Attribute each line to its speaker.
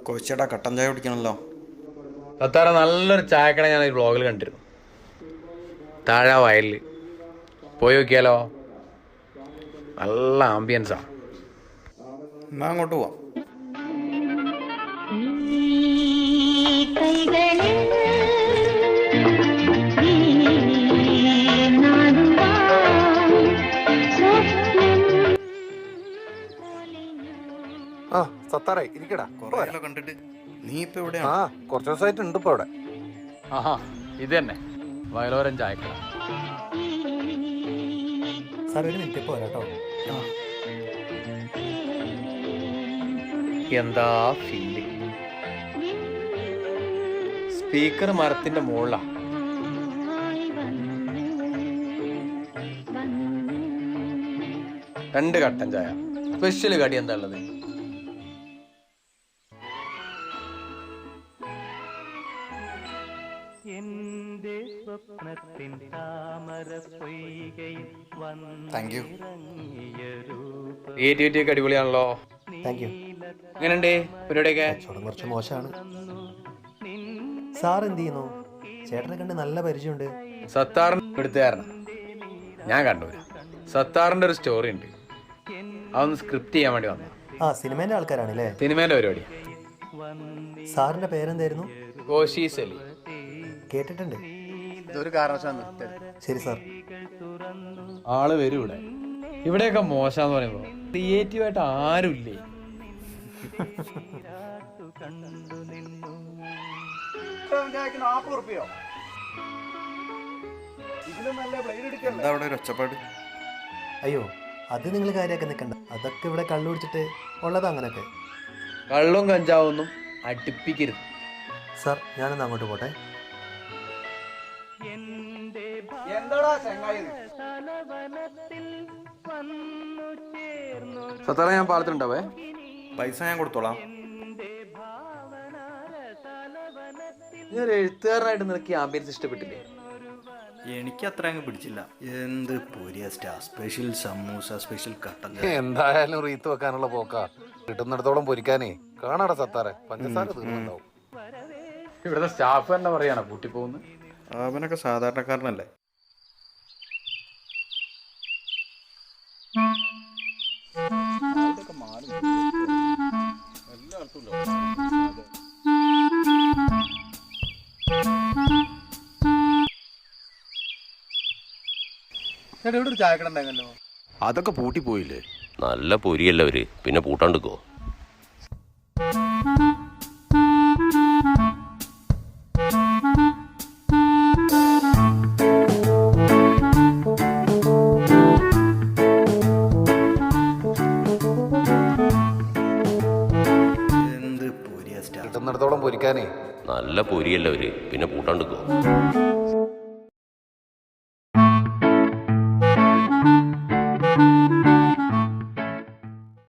Speaker 1: കോച്ചേട്ടാ കട്ടൻ ചായ കുടിക്കണല്ലോ.
Speaker 2: സത്താറ നല്ലൊരു ചായക്കട ഞാൻ ഈ വ്ളോഗിൽ കണ്ടിരുന്നു. താഴെ വയലിൽ പോയി നോക്കിയാലോ? നല്ല ആംബിയൻസാ.
Speaker 1: എന്നാ അങ്ങോട്ട് പോവാം.
Speaker 3: ആ സത്താറേ ഇരിക്കടാ.
Speaker 1: കൊറേ കണ്ടിട്ട് നീ ഇപ്പൊ എവിടെയാ?
Speaker 3: ആ കുറച്ച് ദിവസമായിട്ട് ഉണ്ട് ഇപ്പൊ ഇവിടെ.
Speaker 2: ആഹാ, ഇത് തന്നെ വയലോരം ചായക്കട.
Speaker 4: സാർ ഒരു മിനിറ്റ് പോരാട്ടോ.
Speaker 2: എന്താ ഫീലിംഗ്. സ്പീക്കർ മരത്തിന്റെ മുകളിലാ. രണ്ട് കട്ടൻ ചായ. സ്പെഷ്യൽ കടി എന്താ ഉള്ളത്?
Speaker 1: Thank you.
Speaker 2: ക്രിയേറ്റിവിറ്റി ഒക്കെ അടിപൊളിയാണല്ലോ.
Speaker 4: Thank you.
Speaker 2: എങ്ങനെയുണ്ട് പരിപാടിയൊക്കെ?
Speaker 4: കച്ചവടം കുറച്ച് മോശമാണ്. സാർ എന്ത് ചെയ്യുന്നു? ചേട്ടനെ കണ്ട് നല്ല പരിചയമുണ്ട്.
Speaker 2: സത്താറിന് എടുത്തുകാരണം ഞാൻ കണ്ടൂരാ. സത്താറിന്റെ ഒരു സ്റ്റോറി ഉണ്ട്, അതൊന്ന് സ്ക്രിപ്റ്റ് ചെയ്യാൻ വേണ്ടി വന്നു.
Speaker 4: ആ സിനിമേൻ്റെ ആൾക്കാരാണല്ലേ?
Speaker 2: സിനിമേന്റെ പരിപാടി.
Speaker 4: സാറിൻ്റെ പേരെന്തായിരുന്നു?
Speaker 2: കോശീസ് അലി.
Speaker 4: കേട്ടിട്ടുണ്ട്.
Speaker 2: ഇതൊരു കാരണവശാലും
Speaker 4: ശരി സാർ.
Speaker 2: ആള് വരും ഇവിടെ. ഇവിടെയൊക്കെ മോശമെന്ന് പറയുമ്പോ ക്രിയേറ്റീവായിട്ട് ആരുമില്ലേ?
Speaker 1: എന്താ അവിടെ ഒരു ഒച്ചപ്പാട്?
Speaker 4: അയ്യോ അത് നിങ്ങൾ കാര്യമൊക്കെ നിൽക്കണ്ട. അതൊക്കെ ഇവിടെ കള്ളു കുടിച്ചിട്ട് ഉള്ളത് അങ്ങനെയൊക്കെ.
Speaker 2: കള്ളും കഞ്ചാവൊന്നും അടുപ്പിക്കരുത്.
Speaker 4: സാർ ഞാനൊന്ന് അങ്ങോട്ട് പോട്ടെ.
Speaker 2: സത്താറ ഞാൻ പാലത്തിലുണ്ടാവേ.
Speaker 1: പൈസ ഞാൻ കൊടുത്തോളാം.
Speaker 2: ഞാൻ എഴുത്തുകാരനായിട്ട് നിനക്ക് ആംബിയൻസ് ഇഷ്ടപ്പെട്ടില്ലേ?
Speaker 1: എനിക്ക് അത്ര അങ്ങ് പിടിച്ചില്ല. എന്ത് പൊരിയ സ്റ്റാർ സ്പെഷ്യൽ സമൂസ, സ്പെഷ്യൽ കട്ടൻ.
Speaker 3: എന്തായാലും റീത്ത് വെക്കാനുള്ള പോക്കാ. കിട്ടുന്നിടത്തോളം പൊരിക്കാനേ. കാണാടാ സത്താറെ, പഞ്ചസാര തീർന്നുണ്ടാവും.
Speaker 2: ഇവിടുത്തെ സ്റ്റാഫ് തന്നെ പറയാണ് പൂട്ടിപ്പോകുന്നു.
Speaker 1: അവനൊക്കെ സാധാരണക്കാരനല്ലേ.
Speaker 2: ഇവിടെ ഒരു ചായക്കട ഉണ്ടായിരുന്നല്ലോ.
Speaker 5: അതൊക്കെ പൂട്ടിപ്പോയില്ലേ?
Speaker 6: നല്ല പൊരിയല്ലവര്, പിന്നെ പൂട്ടാണ്ടിക്കോ?
Speaker 1: എന്ത് പൊരിയ സ്റ്റാർ.
Speaker 3: കിട്ടുന്നിടത്തോളം പൊരിക്കാനേ.
Speaker 6: നല്ല പൊരിയല്ലവര്, പിന്നെ പൂട്ടാണ്ടിക്കോ?